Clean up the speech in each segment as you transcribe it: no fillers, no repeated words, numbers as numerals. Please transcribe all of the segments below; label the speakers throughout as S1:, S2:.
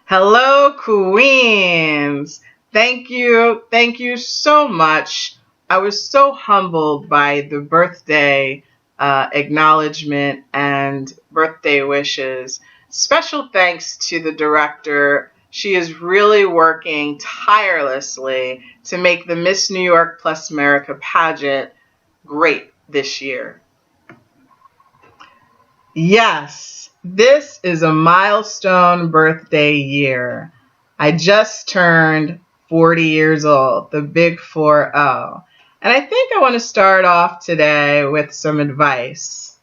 S1: Hello, Queens. Thank you. Thank you so much. I was so humbled by the birthday acknowledgement and birthday wishes. Special thanks to the director. She is really working tirelessly to make the Miss New York plus America pageant great this year. Yes, this is a milestone birthday year. I just turned 40 years old, the big 4-0. And I think I want to start off today with some advice.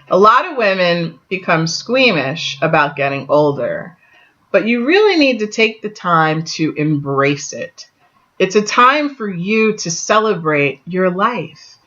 S1: A lot of women become squeamish about getting older, but you really need to take the time to embrace it. It's a time for you to celebrate your life.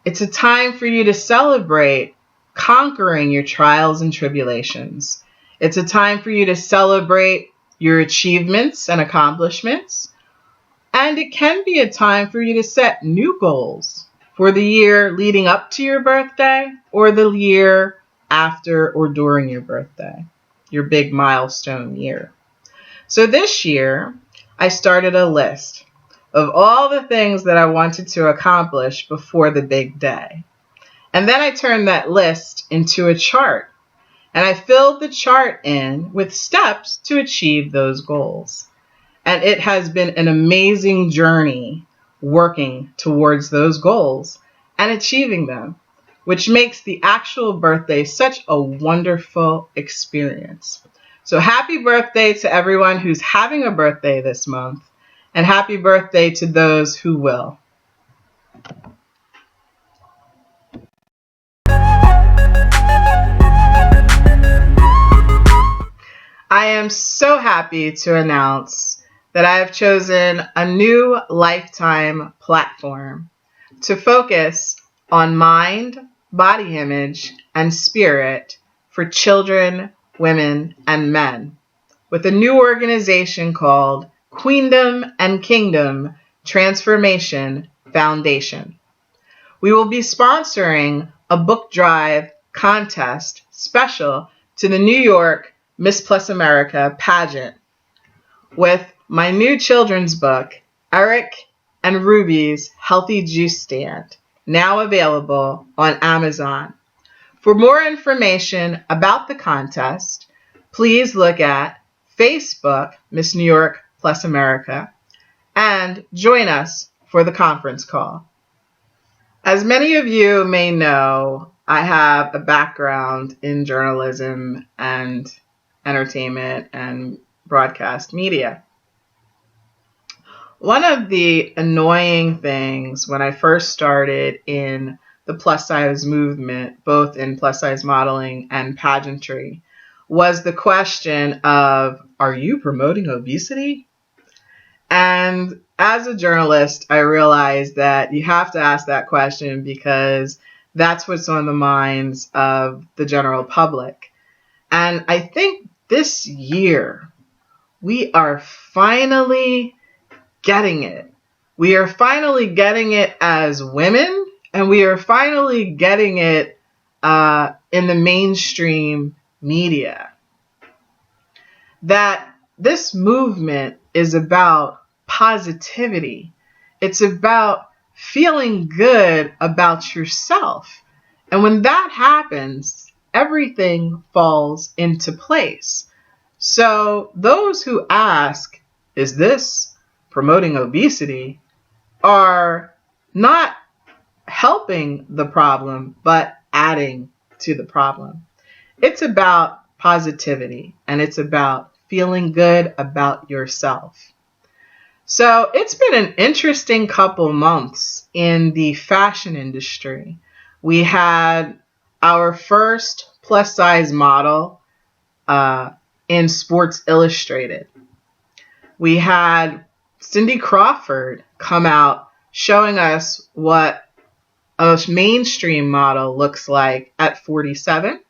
S1: It's a time for you to celebrate conquering your trials and tribulations. It's a time for you to celebrate your achievements and accomplishments. And it can be a time for you to set new goals for the year leading up to your birthday or the year after or during your birthday, your big milestone year. So this year, I started a list of all the things that I wanted to accomplish before the big day. And then I turned that list into a chart, and I filled the chart in with steps to achieve those goals. And it has been an amazing journey working towards those goals and achieving them, which makes the actual birthday such a wonderful experience. So happy birthday to everyone who's having a birthday this month, and happy birthday to those who will. I am so happy to announce that I have chosen a new lifetime platform to focus on mind, body image, and spirit for children, women, and men, with a new organization called Queendom and Kingdom Transformation Foundation. We will be sponsoring a book drive contest special to the New York Miss Plus America pageant with my new children's book, Eric and Ruby's Healthy Juice Stand, now available on Amazon. For more information about the contest, please look at Facebook, Miss New York Plus America, and join us for the conference call. As many of you may know, I have a background in journalism and entertainment and broadcast media. One of the annoying things when I first started in the plus size movement, both in plus size modeling and pageantry, was the question of, are you promoting obesity? And as a journalist, I realized that you have to ask that question because that's what's on the minds of the general public. And I think this year, we are finally getting it. We are finally getting it as women, and we are finally getting it in the mainstream media. That this movement is about positivity. It's about feeling good about yourself. And when that happens, everything falls into place. So those who ask, is this promoting obesity, are not helping the problem, but adding to the problem. It's about positivity, and it's about feeling good about yourself. So it's been an interesting couple months in the fashion industry. We had our first plus size model in Sports Illustrated. We had Cindy Crawford come out showing us what a mainstream model looks like at 47.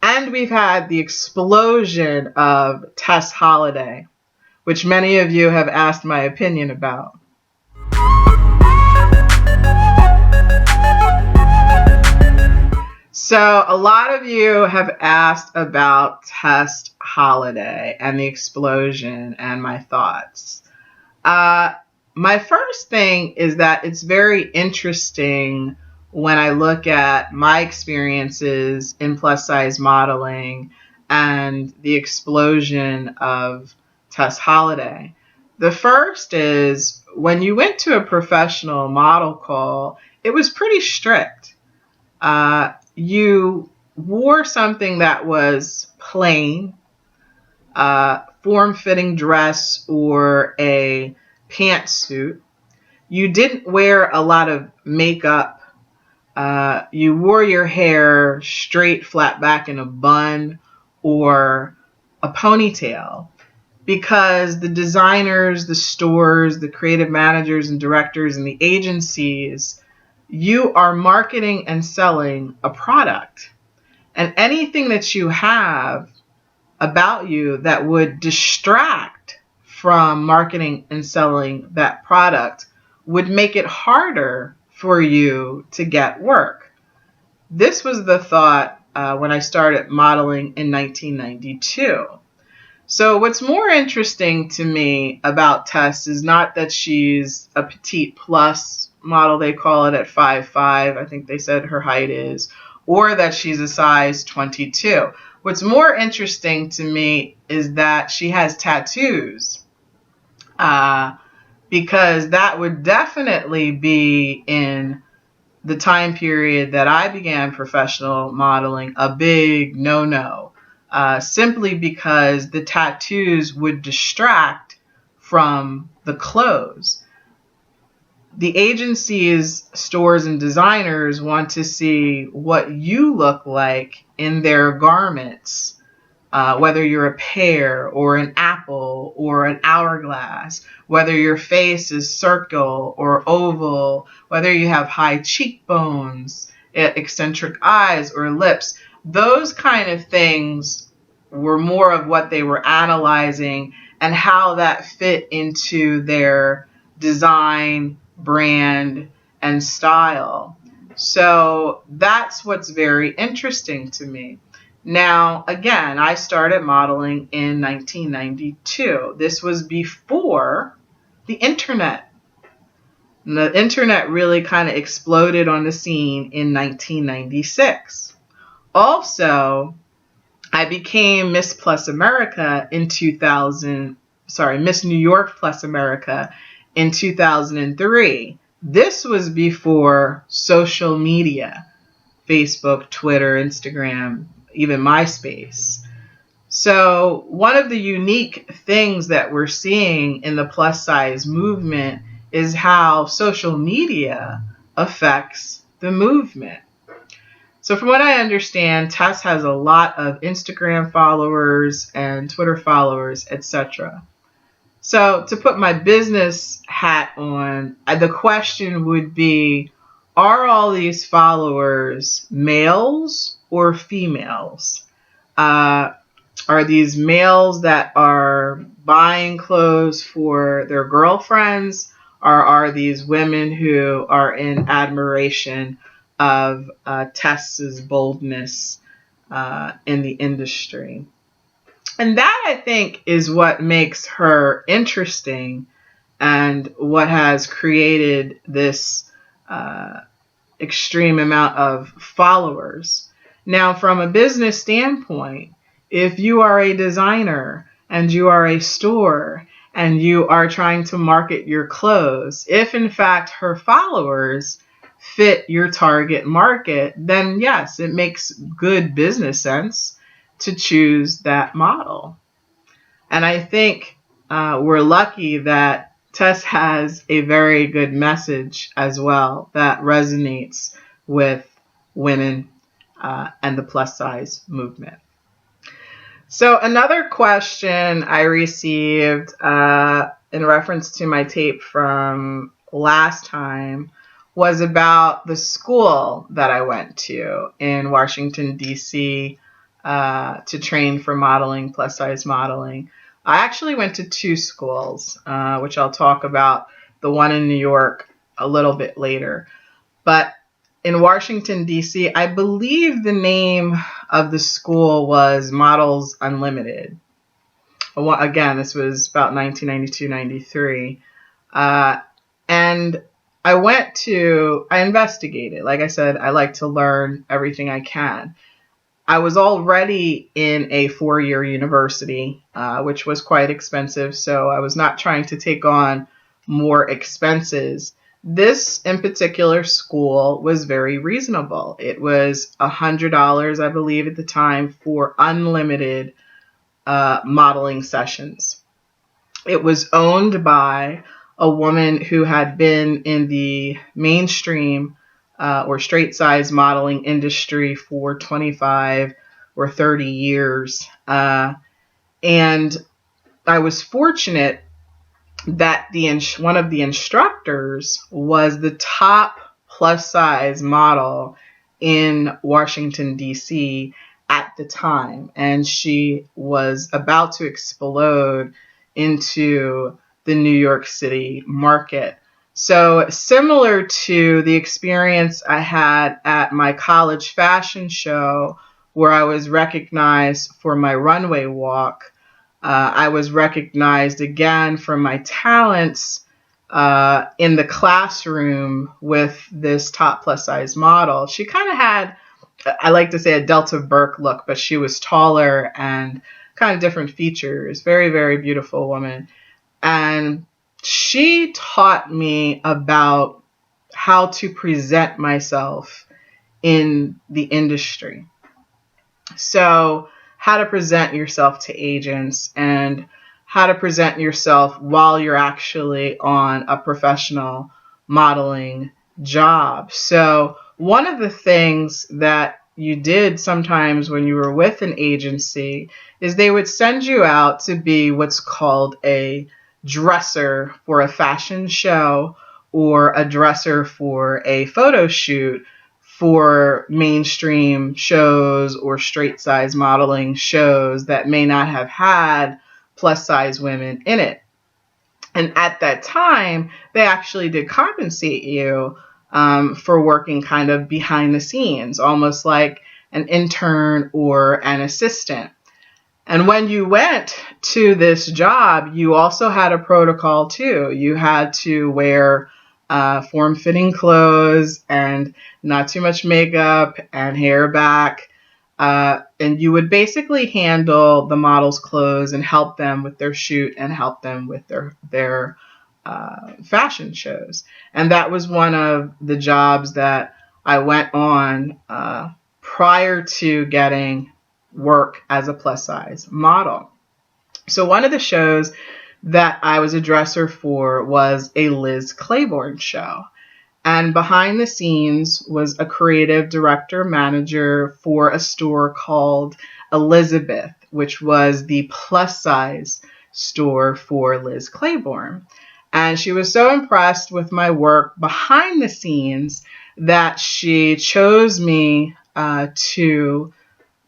S1: And we've had the explosion of Tess Holiday, which many of you have asked my opinion about. So a lot of you have asked about Tess Holiday and the explosion and my thoughts. Uh, my first thing is that it's very interesting when I look at my experiences in plus size modeling and the explosion of Tess Holiday. The first is when you went to a professional model call, it was pretty strict. You wore something that was plain, form-fitting dress or a pantsuit. You didn't wear a lot of makeup. You wore your hair straight, flat back in a bun or a ponytail because the designers, the stores, the creative managers and directors and the agencies, you are marketing and selling a product. And anything that you have about you that would distract from marketing and selling that product would make it harder for you to get work. This was the thought when I started modeling in 1992. So what's more interesting to me about Tess is not that she's a petite plus model, they call it at 5'5", I think they said her height is, or that she's a size 22. What's more interesting to me is that she has tattoos, because that would definitely be in the time period that I began professional modeling a big no-no, simply because the tattoos would distract from the clothes. The agencies, stores, and designers want to see what you look like in their garments, whether you're a pear or an apple or an hourglass, whether your face is circle or oval, whether you have high cheekbones, eccentric eyes or lips. Those kind of things were more of what they were analyzing and how that fit into their design, brand, and style. So that's what's very interesting to me. Now, again, I started modeling in 1992. This was before the internet. And the internet really kind of exploded on the scene in 1996. Also, I became Miss Plus America in 2000, Miss New York Plus America in 2003. This was before social media, Facebook, Twitter, Instagram, even MySpace. So one of the unique things that we're seeing in the plus size movement is how social media affects the movement. So from what I understand, Tess has a lot of Instagram followers and Twitter followers, etc. So to put my business hat on, the question would be, are all these followers males or females? Are these males that are buying clothes for their girlfriends, or are these women who are in admiration of Tess's boldness in the industry? And that, I think, is what makes her interesting and what has created this extreme amount of followers. Now, from a business standpoint, if you are a designer and you are a store and you are trying to market your clothes, if in fact her followers fit your target market, then yes, it makes good business sense to choose that model. And I think we're lucky that Tess has a very good message as well that resonates with women and the plus size movement. So another question I received in reference to my tape from last time was about the school that I went to in Washington, D.C. To train for modeling, plus size modeling. I actually went to two schools, which I'll talk about, the one in New York a little bit later. But in Washington, D.C., I believe the name of the school was Models Unlimited. Again, this was about 1992, 93. And I investigated. Like I said, I like to learn everything I can. I was already in a 4-year university, which was quite expensive, so I was not trying to take on more expenses. This in particular school was very reasonable. It was $100, I believe, at the time for unlimited modeling sessions. It was owned by a woman who had been in the mainstream or straight size modeling industry for 25 or 30 years. And I was fortunate that one of the instructors was the top plus size model in Washington, D.C. at the time. And she was about to explode into the New York City market. So similar to the experience I had at my college fashion show, where I was recognized for my runway walk, I was recognized again for my talents in the classroom with this top plus size model. She kind of had, I like to say, a Delta Burke look, but she was taller and kind of different features. Very, very beautiful woman. And she taught me about how to present myself in the industry. So how to present yourself to agents and how to present yourself while you're actually on a professional modeling job. So one of the things that you did sometimes when you were with an agency is they would send you out to be what's called a dresser for a fashion show or a dresser for a photo shoot for mainstream shows or straight size modeling shows that may not have had plus size women in it. And at that time, they actually did compensate you for working kind of behind the scenes, almost like an intern or an assistant. And when you went to this job, you also had a protocol too. You had to wear form-fitting clothes and not too much makeup and hair back. And you would basically handle the model's clothes and help them with their shoot and help them with their fashion shows. And that was one of the jobs that I went on prior to getting work as a plus size model. So one of the shows that I was a dresser for was a Liz Claiborne show. And behind the scenes was a creative director manager for a store called Elizabeth, which was the plus size store for Liz Claiborne. And she was so impressed with my work behind the scenes that she chose me to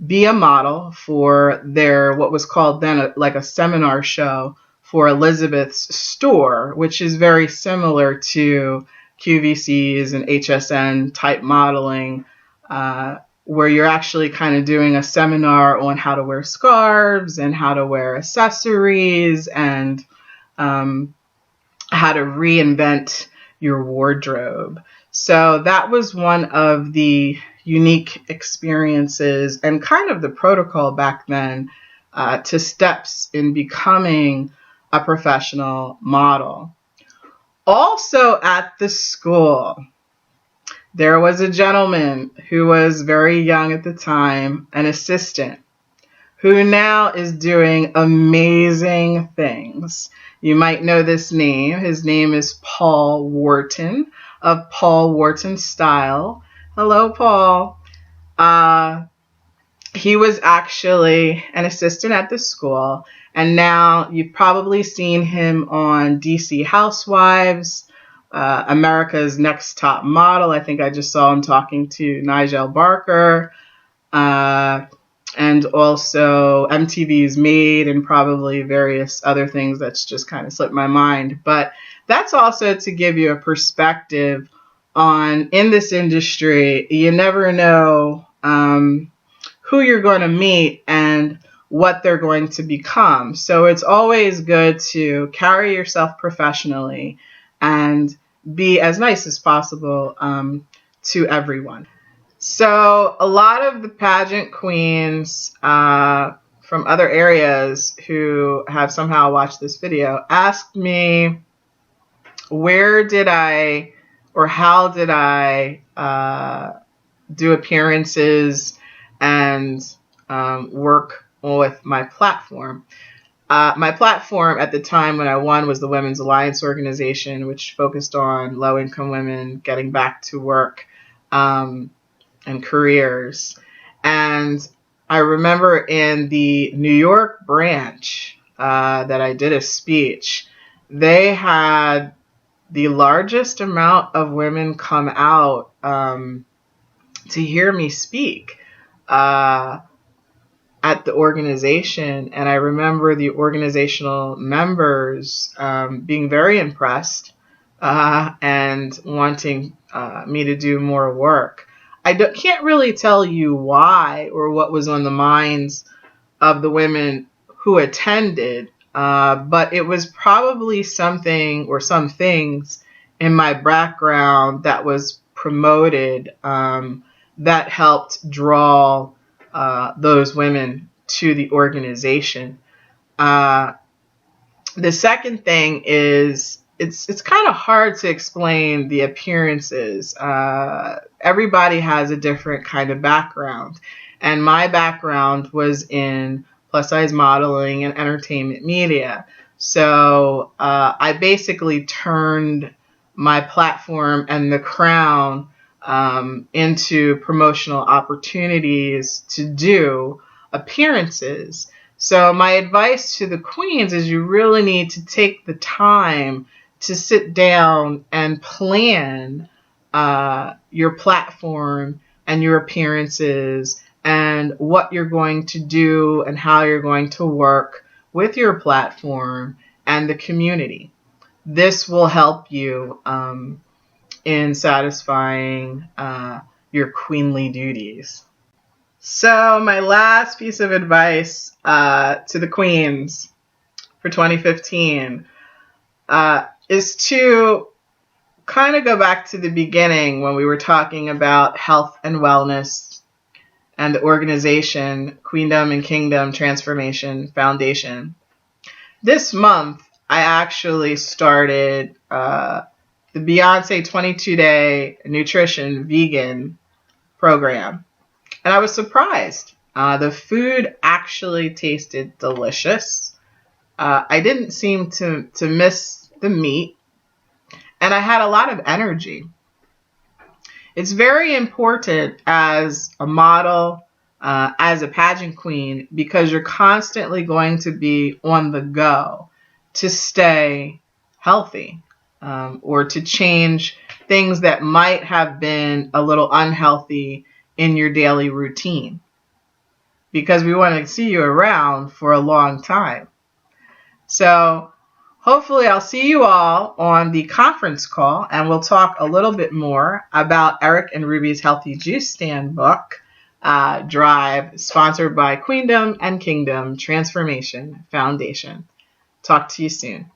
S1: be a model for their, what was called then like a seminar show for Elizabeth's store, which is very similar to QVCs and HSN type modeling, where you're actually kind of doing a seminar on how to wear scarves and how to wear accessories and how to reinvent your wardrobe. So that was one of the unique experiences and kind of the protocol back then to steps in becoming a professional model. Also at the school, there was a gentleman who was very young at the time, an assistant, who now is doing amazing things. You might know this name. His name is Paul Wharton of Paul Wharton Style. Hello, Paul. He was actually an assistant at the school, and now you've probably seen him on DC Housewives, America's Next Top Model. I think I just saw him talking to Nigel Barker, and also MTV's Made and probably various other things that's just kind of slipped my mind. But that's also to give you a perspective on in this industry, you never know who you're going to meet and what they're going to become. So it's always good to carry yourself professionally and be as nice as possible to everyone. So a lot of the pageant queens from other areas who have somehow watched this video asked me, where did I or how did I do appearances and work with my platform. My platform at the time when I won was the Women's Alliance organization, which focused on low-income women getting back to work and careers. And I remember in the New York branch that I did a speech, they had the largest amount of women come out to hear me speak at the organization. And I remember the organizational members being very impressed and wanting me to do more work. I can't really tell you why or what was on the minds of the women who attended, but it was probably something or some things in my background that was promoted that helped draw those women to the organization. The second thing is it's kind of hard to explain the appearances. Everybody has a different kind of background, and my background was in plus size modeling and entertainment media. So I basically turned my platform and the crown into promotional opportunities to do appearances. So my advice to the queens is you really need to take the time to sit down and plan your platform and your appearances and what you're going to do and how you're going to work with your platform and the community. This will help you in satisfying your queenly duties. So my last piece of advice to the queens for 2015 is to kind of go back to the beginning when we were talking about health and wellness and the organization Queendom and Kingdom Transformation Foundation. This month, I actually started the Beyonce 22-day nutrition vegan program. And I was surprised. The food actually tasted delicious. I didn't seem to miss the meat. And I had a lot of energy. It's very important as a model, as a pageant queen, because you're constantly going to be on the go to stay healthy or to change things that might have been a little unhealthy in your daily routine, because we want to see you around for a long time. So hopefully I'll see you all on the conference call, and we'll talk a little bit more about Eric and Ruby's Healthy Juice Stand book drive, sponsored by Queendom and Kingdom Transformation Foundation. Talk to you soon.